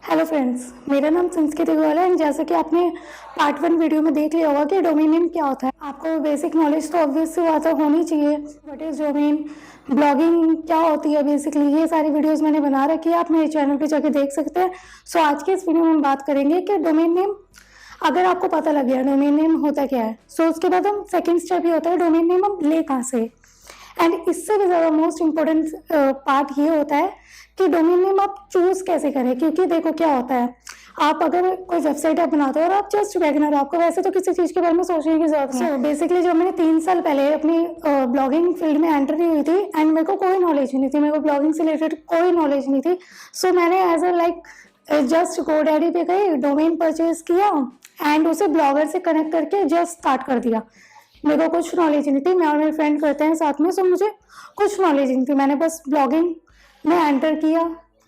Hello friends, मेरा नाम संस्कृति गोयल है। जैसे कि आपने पार्ट 1 वीडियो में देख लिया होगा कि डोमेन नेम क्या होता है। आपको बेसिक नॉलेज तो ऑब्वियस सी बात है होनी चाहिए। व्हाट इज़ डोमेन, ब्लॉगिंग क्या होती है, बेसिकली ये सारी वीडियोस मैंने बना रखी है, आप मेरे चैनल पे जाके देख सकते हैं। सो आज के इस वीडियो में हम बात करेंगे कि डोमेन नेम, अगर आपको पता लग गया डोमेन नेम होता क्या है, सो उसके बाद हम सेकेंड स्टेप ये होता है डोमेन नेम हम ले कहाँ से। एंड इससे भी ज़्यादा मोस्ट इम्पोर्टेंट पार्ट ये होता है कि डोमेन नेम आप चूज कैसे करें। क्योंकि देखो क्या होता है, आप अगर कोई वेबसाइट आप बनाते हो और आप जस्ट बिगिनर हो, आपको वैसे तो किसी चीज़ के बारे में सोचने की जरूरत नहीं है। बेसिकली जब मैंने 3 साल पहले अपनी ब्लॉगिंग फील्ड में एंट्री हुई थी एंड मेरे को कोई नॉलेज नहीं थी, मेरे को ब्लॉगिंग से रिलेटेड कोई नॉलेज नहीं थी। सो मैंने एज अ जस्ट GoDaddy पे गई, डोमेन परचेज किया एंड उसे ब्लॉगर से कनेक्ट करके जस्ट स्टार्ट कर दिया। मेरे को कुछ नॉलेज नहीं थी, मैं और मेरे फ्रेंड करते हैं साथ में, सो मुझे कुछ नॉलेज नहीं थी। मैंने बस ब्लॉगिंग में एंटर किया,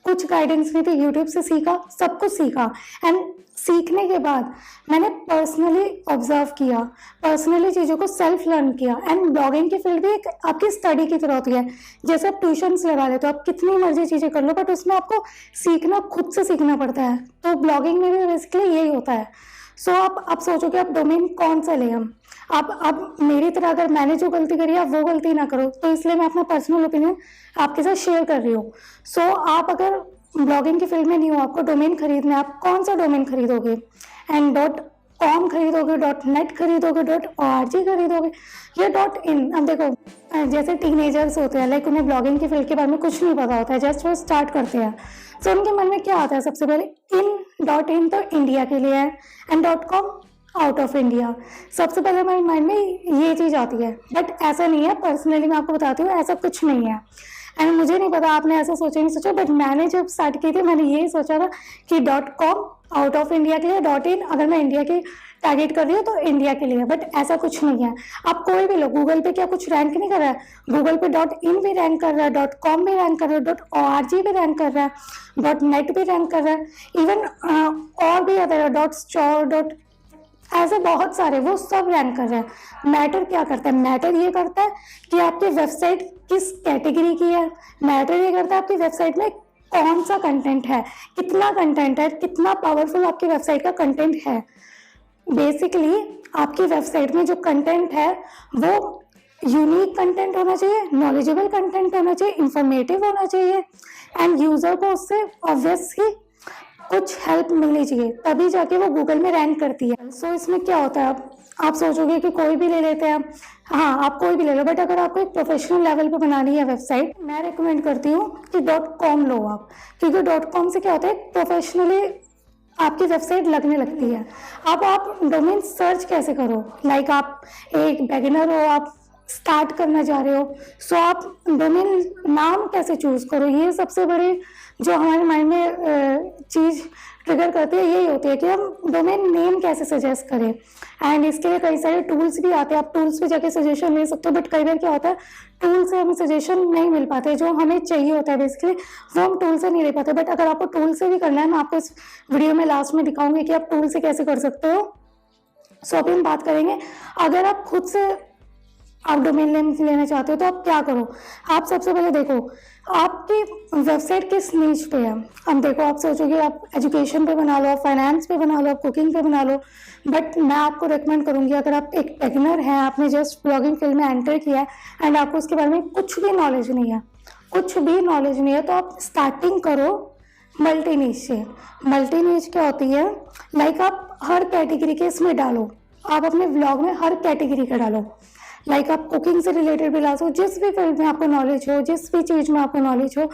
कुछ गाइडेंस नहीं थी, यूट्यूब से सीखा, सब कुछ सीखा। एंड सीखने के बाद मैंने पर्सनली ऑब्जर्व किया, पर्सनली चीज़ों को सेल्फ लर्न किया। एंड ब्लॉगिंग की फील्ड भी एक आपकी स्टडी की तरह होती है। जैसे आप ट्यूशन्स लगा लेते हो, आप कितनी मर्जी चीज़ें कर लो, बट उसमें आपको सीखना खुद से सीखना पड़ता है। तो ब्लॉगिंग में भी बेसिकली यही होता है। सो आप सोचो कि आप डोमेन कौन सा लें हम। आप मेरी तरह अगर मैंने जो गलती करी है आप वो गलती ना करो, तो इसलिए मैं अपना पर्सनल ओपिनियन आपके साथ शेयर कर रही हूँ। सो आप अगर ब्लॉगिंग की फील्ड में नहीं हो, आपको डोमेन खरीदना है, आप कौन सा डोमेन खरीदोगे? एंड .com खरीदोगे, .net खरीदोगे, .org खरीदोगे या .in? अब देखो जैसे टीनेजर्स होते हैं, उन्हें ब्लॉगिंग की फील्ड के बारे में कुछ नहीं पता होता है, जस्ट वो स्टार्ट करते हैं। सो उनके मन में क्या आता है, सबसे पहले .in तो इंडिया के लिए है and .com out of India. सबसे पहले हमारे माइंड में ये चीज़ आती है, बट ऐसा नहीं है। पर्सनली मैं आपको बताती हूँ ऐसा कुछ नहीं है। एंड मुझे नहीं पता आपने ऐसा सोचा नहीं सोचा, बट मैंने जब स्टार्ट की थी मैंने यही सोचा था कि .com आउट ऑफ इंडिया के लिए, .in अगर मैं इंडिया की टारगेट कर रही हूँ तो इंडिया के लिए, बट ऐसा कुछ नहीं है। आप कोई भी लो, गूगल पे क्या कुछ रैंक नहीं कर रहा है? गूगल पे .in भी रैंक कर रहा है, .com भी रैंक कर रहा है, .org भी रैंक कर रहा है, .net भी रैंक कर रहा है, इवन और भी अदर .store ऐसे बहुत सारे, वो सब रैंक कर रहे हैं। मैटर क्या करता है? मैटर ये करता है कि आपकी वेबसाइट किस कैटेगरी की है। मैटर ये करता है आपकी वेबसाइट में कौन सा कंटेंट है, कितना कंटेंट है, कितना पावरफुल आपकी वेबसाइट का कंटेंट है। बेसिकली आपकी वेबसाइट में जो कंटेंट है वो यूनिक कंटेंट होना चाहिए, नॉलेजेबल कंटेंट होना चाहिए, इंफॉर्मेटिव होना चाहिए एंड यूजर को उससे ऑब्वियसली कुछ हेल्प मिलनी चाहिए, तभी जाके वो गूगल में रैंक करती है। सो इसमें क्या होता है, आप सोचोगे कि कोई भी ले लेते हैं। हाँ, आप कोई भी ले लो, बट अगर आपको एक प्रोफेशनल लेवल पे बनानी है वेबसाइट, मैं रिकमेंड करती हूँ कि .com लो आप। क्योंकि .com से क्या होता है, प्रोफेशनली आपकी वेबसाइट लगने लगती है। अब आप डोमेन सर्च कैसे करो? आप एक बिगिनर हो, आप स्टार्ट करना चाह रहे हो, सो आप डोमेन नाम कैसे चूज करो? ये सबसे बड़ी जो हमारे माइंड में चीज़ ट्रिगर करती है यही होती है कि हम डोमेन नेम कैसे सजेस्ट करें। एंड इसके लिए कई सारे टूल्स भी आते हैं, आप टूल्स पे जाके सजेशन ले सकते हो। बट कई बार क्या होता है, टूल से हमें सजेशन नहीं मिल पाते, जो हमें चाहिए होता है बेसिकली वो हम टूल से नहीं ले पाते। बट अगर आपको टूल से भी करना है, मैं आपको इस वीडियो में लास्ट में दिखाऊंगी कि आप टूल से कैसे कर सकते हो। सो अभी हम बात करेंगे, अगर आप खुद से आप डोमेन नेम लेना चाहते हो तो आप क्या करो। आप सबसे पहले देखो आपकी वेबसाइट किस नीच पे है। अब देखो, आप सोचोगे आप एजुकेशन पे बना लो, आप फाइनेंस पे बना लो, आप कुकिंग पे बना लो, बट मैं आपको रेकमेंड करूंगी अगर आप एक बिगिनर हैं, आपने जस्ट ब्लॉगिंग फील्ड में एंटर किया है एंड आपको उसके बारे में कुछ भी नॉलेज नहीं है, कुछ भी नॉलेज नहीं है, तो आप स्टार्टिंग करो मल्टी नीच से। मल्टी नीच क्या होती है, आप हर कैटेगरी के इसमें डालो, आप अपने ब्लॉग में हर कैटेगरी का डालो। आप कुकिंग से रिलेटेड भी ला सकते हो, जिस भी फील्ड में आपको नॉलेज हो, जिस भी चीज़ में आपको नॉलेज हो,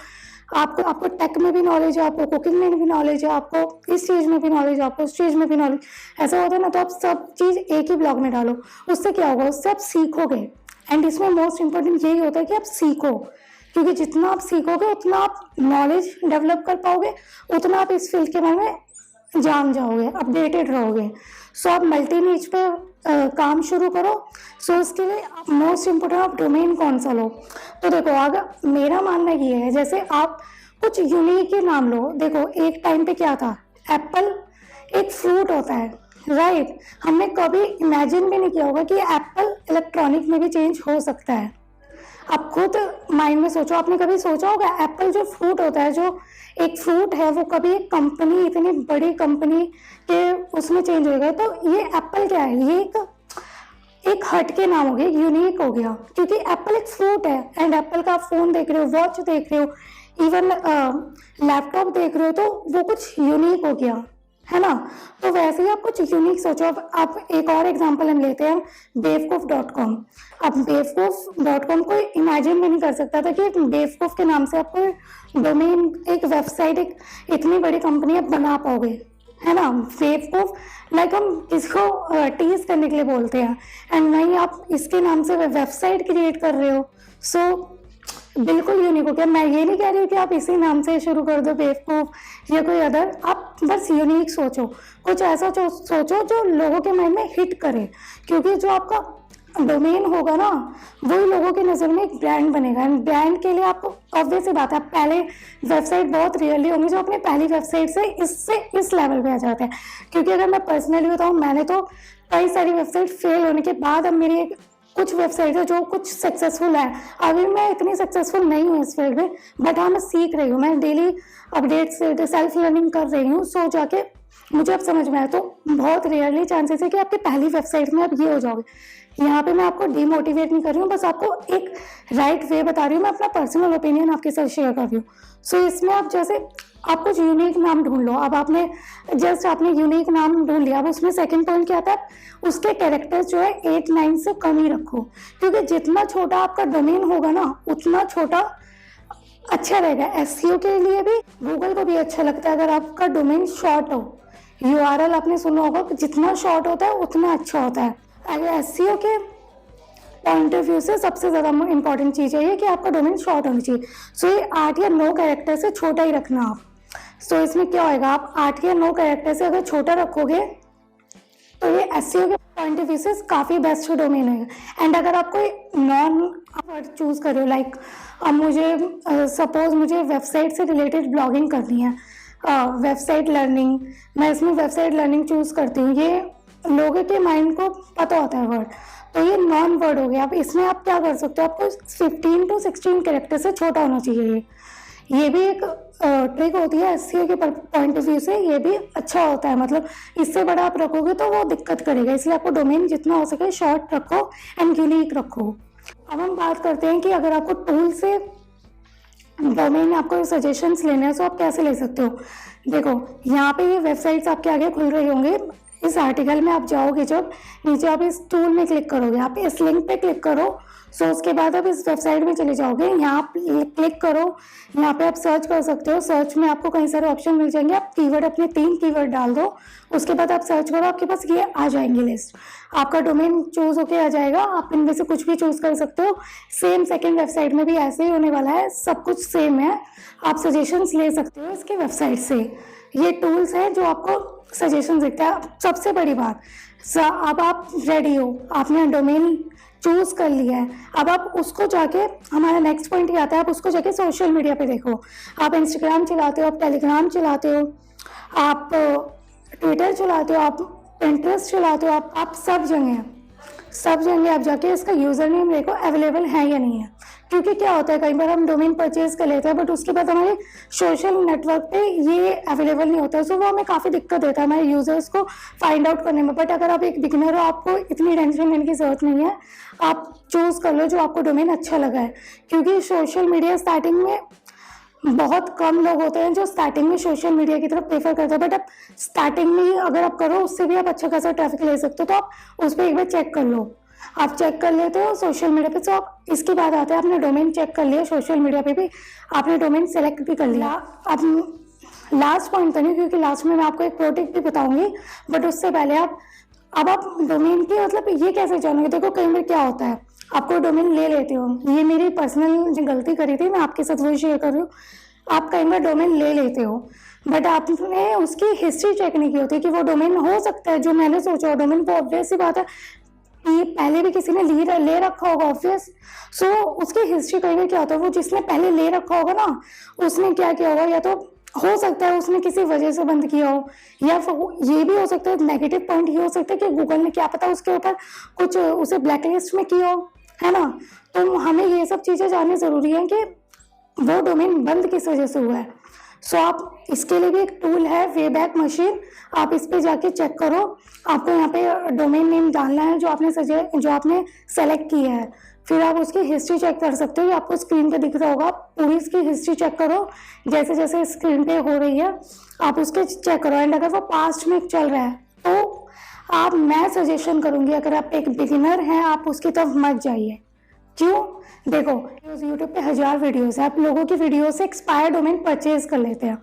आपको टेक में भी नॉलेज है, आपको कुकिंग में भी नॉलेज है, आपको इस चीज़ में भी नॉलेज है, आपको उस चीज़ में भी नॉलेज, ऐसा होता है ना। तो आप सब चीज़ एक ही ब्लॉग में डालो, उससे क्या होगा, उससे आप सीखोगे। एंड इसमें मोस्ट इंपॉर्टेंट यही होता है कि आप सीखो, क्योंकि जितना आप सीखोगे उतना आप नॉलेज डेवलप कर पाओगे, उतना आप इस फील्ड के बारे में जान जाओगे, अपडेटेड रहोगे। सो आप मल्टी नीच पे काम शुरू करो। सो इसके लिए मोस्ट इम्पोर्टेंट आप डोमेन कौन सा लो। तो देखो, अगर मेरा मानना ये है, जैसे आप कुछ यूनिक ही नाम लो। देखो एक टाइम पे क्या था, एप्पल एक फ्रूट होता है, राइट? हमने कभी इमेजिन भी नहीं किया होगा कि एप्पल इलेक्ट्रॉनिक में भी चेंज हो सकता है। आप खुद माइंड में सोचो, आपने कभी सोचा होगा एप्पल जो फ्रूट होता है, जो एक फ्रूट है, वो कभी एक कंपनी, इतनी बड़ी कंपनी के उसमें चेंज हो गया? तो ये एप्पल क्या है, ये एक हट के नाम हो गया, यूनिक हो गया, क्योंकि एप्पल एक फ्रूट है। एंड एप्पल का फोन देख रहे हो, वॉच देख रहे हो, इवन लैपटॉप देख रहे हो, तो वो कुछ यूनिक हो गया, है ना। तो वैसे ही आप कुछ यूनिक सोचो। अब आप एक और एग्जांपल हम लेते हैं, बेवकूफ.com। अब बेवकूफ.com कोई इमेजिन भी नहीं कर सकता था कि बेवकूफ के नाम से आपको डोमेन, एक वेबसाइट, एक इतनी बड़ी कंपनी आप बना पाओगे, है ना। बेवकूफ लाइक हम इसको टीज करने के लिए बोलते हैं, एंड वहीं आप इसके नाम से वेबसाइट क्रिएट कर रहे हो। सो बिल्कुल यूनिक हो गया। मैं ये नहीं कह रही हूँ कि आप इसी नाम से शुरू कर दो, बेवकूफ या कोई अदर, आप बस यूनिक सोचो, कुछ ऐसा सोचो जो लोगों के माइंड में हिट करे, क्योंकि जो आपका डोमेन होगा ना, वही लोगों की नज़र में एक ब्रांड बनेगा। एंड ब्रांड के लिए आपको ऑब्वियस सी बात है, पहले वेबसाइट बहुत रियली होंगी जो अपने पहली वेबसाइट से इससे इस लेवल पे आ जाते हैं। क्योंकि अगर मैं पर्सनली बताऊँ, मैंने तो कई सारी वेबसाइट फेल होने के बाद अब मेरी एक कुछ वेबसाइट है जो कुछ सक्सेसफुल है। अभी मैं इतनी सक्सेसफुल नहीं हूँ इस फील्ड में, बट हाँ मैं सीख रही हूँ, मैं डेली अपडेट से सेल्फ लर्निंग कर रही हूँ। सो जाके मुझे अब समझ में आया, तो बहुत रेयरली चांसेस है कि आपकी पहली वेबसाइट में आप ये हो जाओगे। यहाँ पे मैं आपको डिमोटिवेट नहीं कर रही हूँ, बस आपको एक राइट वे बता रही हूँ, मैं अपना पर्सनल ओपिनियन आपके साथ शेयर कर रही हूँ। सो इसमें आप जैसे आप कुछ यूनिक नाम ढूंढ लो। अब आपने यूनिक नाम ढूंढ लिया, अब उसमें सेकंड पॉइंट क्या था, उसके कैरेक्टर्स जो है 8-9 से कम ही रखो, क्योंकि जितना छोटा आपका डोमेन होगा ना, उतना छोटा अच्छा रहेगा। एसईओ के लिए भी, गूगल को भी अच्छा लगता है अगर आपका डोमेन शॉर्ट हो। यूआरएल आपने सुना होगा कि जितना शॉर्ट होता है उतना अच्छा होता है। अगर एसईओ के पॉइंट ऑफ व्यू से सबसे ज़्यादा इंपॉर्टेंट चीज़ है ये कि आपका डोमेन शॉर्ट होनी चाहिए। सो ये 8 या 9 कैरेक्टर से छोटा ही रखना आप। सो इसमें क्या होएगा, आप 8 या 9 कैरेक्टर से अगर छोटा रखोगे तो ये एसईओ के पॉइंट ऑफ व्यू से काफ़ी बेस्ट डोमेन है। एंड अगर आप कोई नॉन वर्ड चूज कर रहे हो, लाइक अब मुझे सपोज मुझे वेबसाइट से रिलेटेड ब्लॉगिंग करनी है, वेबसाइट लर्निंग, मैं इसमें वेबसाइट लर्निंग चूज करती हूँ, ये लोगों के माइंड को पता होता है वर्ड, तो ये नॉन वर्ड हो गया। अब इसमें आप क्या कर सकते हो, आपको 15 to 16 कैरेक्टर से छोटा होना चाहिए। ये भी एक ट्रिक होती है एसईओ के पॉइंट ऑफ व्यू से, ये भी अच्छा होता है। मतलब इससे बड़ा आप रखोगे तो वो दिक्कत करेगा, इसलिए आपको डोमेन जितना हो सके शॉर्ट रखो एंड यूनिक रखो। अब हम बात करते हैं कि अगर आपको टूल से डोमेन आपको सजेशंस लेने हैं तो आप कैसे ले सकते हो। देखो यहाँ पे ये वेबसाइट्स आपके आगे खुल रही होंगे, इस आर्टिकल में आप जाओगे, जब नीचे आप इस टूल में क्लिक करोगे, आप इस लिंक पे क्लिक करो। सो उसके बाद आप इस वेबसाइट में चले जाओगे, यहाँ आप क्लिक करो, यहाँ पे आप सर्च कर सकते हो। सर्च में आपको कई सारे ऑप्शन मिल जाएंगे, आप कीवर्ड अपने 3 कीवर्ड डाल दो, उसके बाद आप सर्च करो, आपके पास ये आ जाएंगे लिस्ट, आपका डोमेन चूज होके आ जाएगा। आप इनमें से कुछ भी चूज कर सकते हो। सेम सेकेंड वेबसाइट में भी ऐसे ही होने वाला है, सब कुछ सेम है, आप सजेशंस ले सकते हो इसके वेबसाइट से। ये टूल्स है जो आपको सजेशन देता है। सबसे बड़ी बात, अब आप रेडी हो, आपने डोमेन चूज कर लिया है, अब आप उसको जाके, हमारा नेक्स्ट पॉइंट ये आता है, आप उसको जाके सोशल मीडिया पे देखो। आप इंस्टाग्राम चलाते हो, आप टेलीग्राम चलाते हो, आप ट्विटर चलाते हो, आप पिंटरेस्ट चलाते हो, आप सब जगह आप जाके इसका यूजर नेम देखो अवेलेबल है या नहीं है। क्योंकि क्या होता है, कई बार हम डोमेन परचेज कर लेते हैं बट उसके बाद हमारे सोशल नेटवर्क पे ये अवेलेबल नहीं होता है, सो वो हमें काफ़ी दिक्कत देता है हमारे यूजर्स को फाइंड आउट करने में। बट अगर आप एक बिगिनर हो, आपको इतनी टेंशन लेने की जरूरत नहीं है, आप चूज कर लो जो आपको डोमेन अच्छा लगा है। क्योंकि सोशल मीडिया स्टार्टिंग में बहुत कम लोग होते हैं जो स्टार्टिंग में सोशल मीडिया की तरफ प्रेफर करते हैं, बट अब स्टार्टिंग में अगर आप करो उससे भी आप अच्छा खासा ट्रैफिक ले सकते हो, तो आप उस पर एक बार चेक कर लो। आप चेक कर लेते हो सोशल मीडिया पे, तो आप इसके बाद आते हैं, आपने डोमेन चेक कर लिया, सोशल मीडिया पे भी आपने डोमेन सेलेक्ट भी कर लिया। अब लास्ट पॉइंट तो नहीं, क्योंकि लास्ट में मैं आपको एक प्रोटेक्ट भी बताऊंगी, बट उससे पहले आप डोमेन की मतलब ये कैसे जानोगे। देखो कई बार क्या होता है, आपको डोमेन ले लेते हो, ये मेरी पर्सनल गलती करी थी, मैं आपके साथ वही शेयर कर रही हूँ। आप कई बार डोमेन ले लेते हो बट आपने उसकी हिस्ट्री चेक नहीं की होती कि वो डोमेन हो सकता है जो मैंने सोचा डोमेन, वो ऑब्वियस सी बात है कि पहले भी किसी ने ले रखा होगा ऑब्वियस। सो उसकी हिस्ट्री कई बार क्या होता है, वो जिसने पहले ले रखा होगा ना, उसने क्या किया होगा, या तो हो सकता है उसने किसी वजह से बंद किया हो, या ये भी हो सकता है नेगेटिव पॉइंट ये हो सकता है कि गूगल ने क्या पता उसके ऊपर कुछ उसे ब्लैकलिस्ट में किया हो, है ना। तो हमें ये सब चीज़ें जाननी ज़रूरी है कि वो डोमेन बंद किस वजह से हुआ है। सो आप इसके लिए भी एक टूल है वेबैक मशीन, आप इस पे जाके चेक करो। आपको यहाँ पे डोमेन नेम डालना है जो आपने सेलेक्ट किया है, फिर आप उसकी हिस्ट्री चेक कर सकते हो। आपको स्क्रीन पे दिख रहा होगा, पूरी इसकी हिस्ट्री चेक करो, जैसे जैसे स्क्रीन पे हो रही है आप उसके चेक करो। एंड अगर वो पास्ट में चल रहा है तो मैं सजेशन करूँगी, अगर आप एक बिगिनर हैं आप उसकी तरफ मत जाइए। क्यों? देखो यूट्यूब पे 1000 वीडियोस है, आप लोगों की वीडियो से एक्सपायर डोमेन परचेज कर लेते हैं।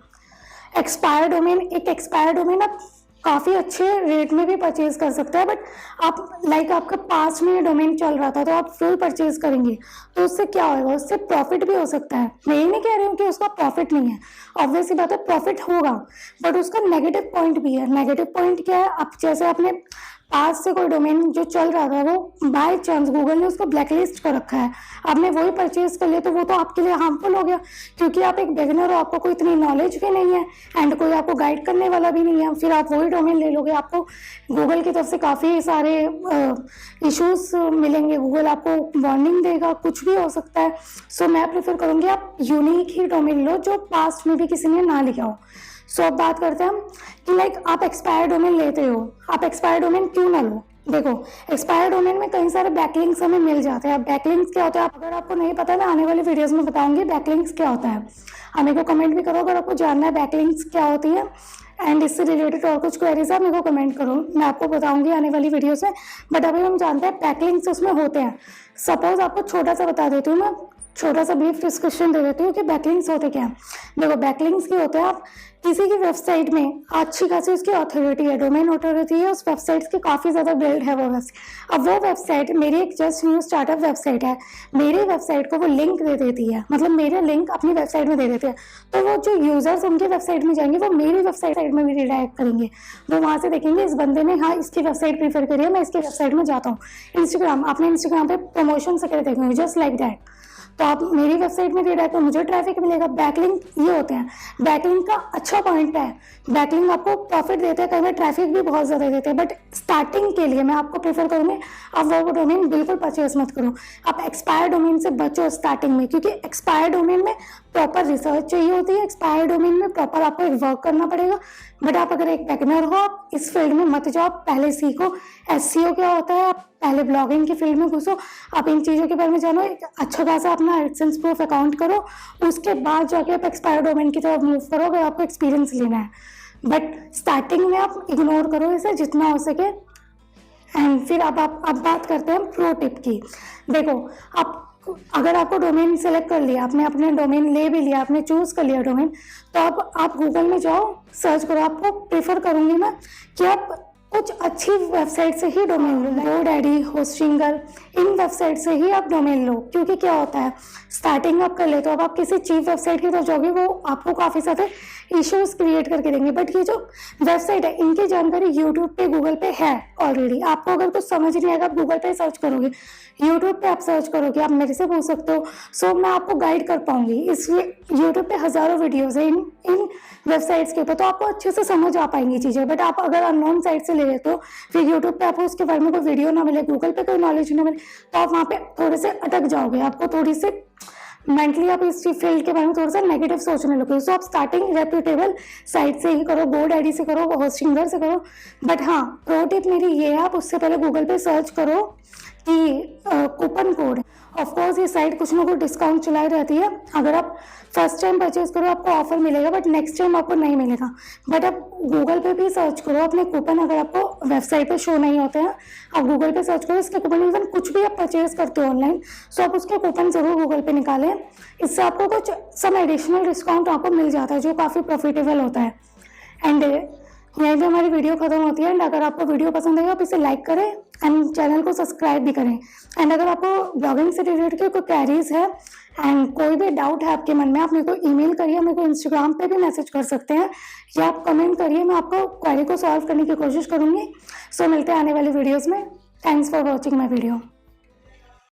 एक्सपायर डोमेन आप काफ़ी अच्छे रेट में भी परचेज कर सकते हैं, बट आप आपका पास में डोमेन चल रहा था तो आप फुल परचेज करेंगे तो उससे क्या होगा, उससे प्रॉफिट भी हो सकता है। मैं ये नहीं कह रही हूँ कि उसका प्रॉफिट नहीं है, ऑब्वियस सी बात है प्रॉफिट होगा, बट उसका नेगेटिव पॉइंट भी है। नेगेटिव पॉइंट क्या है, अब जैसे आपने पास से कोई डोमेन जो चल रहा था वो बाय चांस गूगल ने उसको ब्लैकलिस्ट कर रखा है, आपने वही परचेज कर लिया तो वो तो आपके लिए हार्मफुल हो गया, क्योंकि आप एक बिगिनर हो, आपको कोई इतनी नॉलेज भी नहीं है एंड कोई आपको गाइड करने वाला भी नहीं है। फिर आप वही डोमेन ले लोगे, आपको गूगल की तरफ से काफ़ी सारे इश्यूज मिलेंगे, गूगल आपको वार्निंग देगा, कुछ भी हो सकता है। सो मैं प्रेफर करूँगी आप यूनिक ही डोमेन लो जो पास्ट में भी किसी ने ना लिखा हो। सो अब बात करते हैं हम कि आप एक्सपायर डोमेन लेते हो, आप एक्सपायर डोमेन क्यों ना लो। देखो एक्सपायर डोमेन में कई सारे बैकलिंक्स हमें मिल जाते हैं। अब बैकलिंक्स क्या होता है, अगर आपको नहीं पता मैं आने वाली वीडियोस में बताऊंगी बैकलिंक्स क्या होता है। हमें को कमेंट भी करो अगर आपको जानना है बैकलिंक्स क्या होती है, एंड इससे रिलेटेड और कुछ क्वेरीज है मेरे को कमेंट करो, मैं आपको बताऊंगी आने वाली वीडियो से। बट अभी हम जानते हैं बैकलिंक्स उसमें होते हैं। सपोज आपको छोटा सा बता देती हूँ मैं, छोटा सा ब्रीफ डिस्कशन दे देती हूँ कि बैकलिंक्स होते क्या हैं। देखो बैकलिंक्स क्या होते हैं, आप किसी की वेबसाइट में अच्छी खासी उसकी अथॉरिटी है, डोमेन अथॉरिटी है, उस वेबसाइट की काफ़ी ज़्यादा बिल्ड है वो वेबसाइट। अब वो वेबसाइट मेरी एक जस्ट न्यू स्टार्टअप वेबसाइट है, मेरी वेबसाइट को वो लिंक दे देती है, मतलब मेरे लिंक अपनी वेबसाइट में दे देते हैं, तो वो जो यूजर्स उनकी वेबसाइट में जाएंगे वो मेरी वेबसाइट में भी रिडायरेक्ट करेंगे। वो वहाँ से देखेंगे इस बंदे ने हाँ इसकी वेबसाइट प्रीफर करी है, मैं इसकी वेबसाइट में जाता हूँ। इंस्टाग्राम, आपने इंस्टाग्राम पे प्रमोशन से कर देखेंगे जस्ट लाइक दैट, तो आप मेरी वेबसाइट में रिडायरेक्ट, तो मुझे ट्रैफिक मिलेगा। बैकलिंक ये होते हैं। बैकलिंक का अच्छा पॉइंट है, बैकलिंक आपको प्रॉफिट देते हैं, कई बार ट्रैफिक भी बहुत ज़्यादा देते हैं, बट स्टार्टिंग के लिए मैं आपको प्रेफर करूँगी आप वो डोमेन बिल्कुल परचेज मत करो। आप एक्सपायर डोमेन से बचो स्टार्टिंग में, क्योंकि एक्सपायर डोमेन में प्रॉपर रिसर्च चाहिए होती है, एक्सपायर डोमेन में प्रॉपर आपको एक वर्क करना पड़ेगा। बट आप अगर एक बिगिनर हो आप इस फील्ड में मत जाओ, पहले सीखो एसईओ क्या होता है, आप पहले ब्लॉगिंग की फील्ड में घुसो, आप इन चीज़ों के बारे में जानो, एक अच्छा खासा अपना एडसेंस प्रूफ अकाउंट करो, उसके बाद जाके आप एक्सपायर डोमेन की तरफ मूव करो अगर आपको एक्सपीरियंस लेना है। बट स्टार्टिंग में आप इग्नोर करो इसे जितना हो सके। एंड फिर अब बात करते हैं प्रो टिप की। देखो आप अगर आपको डोमेन सेलेक्ट कर लिया, आपने अपने डोमेन ले भी लिया, आपने चूज कर लिया डोमेन, तो आप गूगल में जाओ, सर्च करो। आपको प्रेफर करूंगी मैं कि आप कुछ अच्छी वेबसाइट से ही डोमेन लो, GoDaddy, होस्टिंगर, इन वेबसाइट से ही आप डोमेन लो। क्योंकि क्या होता है स्टार्टिंग आप कर लेते हो, अब आप किसी चीफ वेबसाइट की तरफ जाओगे वो आपको काफ़ी सारे इश्यूज क्रिएट करके देंगे। बट ये जो वेबसाइट है इनकी जानकारी यूट्यूब पे गूगल पे है ऑलरेडी। आपको अगर कुछ समझ नहीं आएगा आप गूगल पे सर्च करोगे, यूट्यूब पे आप सर्च करोगे, आप मेरे से पूछ सकते हो। सो मैं आपको गाइड कर पाऊंगी, इसलिए यूट्यूब पे हज़ारों वीडियोज़ है इन वेबसाइट्स के ऊपर, तो आपको अच्छे से समझ आ पाएंगी चीज़ें। बट आप अगर अननोन साइट से ले लेते हो, फिर यूट्यूब पे आपको उसके बारे में कोई वीडियो ना मिले, गूगल पे कोई नॉलेज ना मिले, तो आप वहाँ पे थोड़े से अटक जाओगे, आपको थोड़ी सी मेंटली आप इस फील्ड के बारे में थोड़ा सा नेगेटिव सोचने लगोगे। सो आप स्टार्टिंग रेप्यूटेबल साइट से ही करो, GoDaddy से करो, होस्टिंगर से करो। बट हाँ प्रो टिप मेरी ये है, आप उससे पहले गूगल पे सर्च करो कि कूपन कोड, ऑफकोर्स ये साइट कुछ ना कुछ डिस्काउंट चलाई रहती है, अगर आप फर्स्ट टाइम परचेज करो आपको ऑफर मिलेगा, बट नेक्स्ट टाइम आपको नहीं मिलेगा। बट आप गूगल पे भी सर्च करो अपने कूपन, अगर आपको वेबसाइट पे शो नहीं होते हैं आप गूगल पे सर्च करो इसके कूपन। इवन कुछ भी आप परचेज करते हो ऑनलाइन, सो आप उसके कूपन जरूर गूगल पे निकालें, इससे आपको कुछ सम एडिशनल डिस्काउंट आपको मिल जाता है जो काफ़ी प्रॉफिटेबल होता है। एंड यहीं पे हमारी वीडियो खत्म होती है। एंड अगर आपको वीडियो पसंद आएगा आप इसे लाइक करें एंड चैनल को सब्सक्राइब भी करें। एंड अगर आपको ब्लॉगिंग से रिलेटेड कोई क्वेरीज है एंड कोई भी डाउट है आपके मन में, आप मेरे को ईमेल करिए, मेरे को इंस्टाग्राम पे भी मैसेज कर सकते हैं, या आप कमेंट करिए, मैं आपको क्वेरी को सॉल्व करने की कोशिश करूँगी। सो मिलते हैं आने वाली वीडियोज़ में। Thanks for watching my video.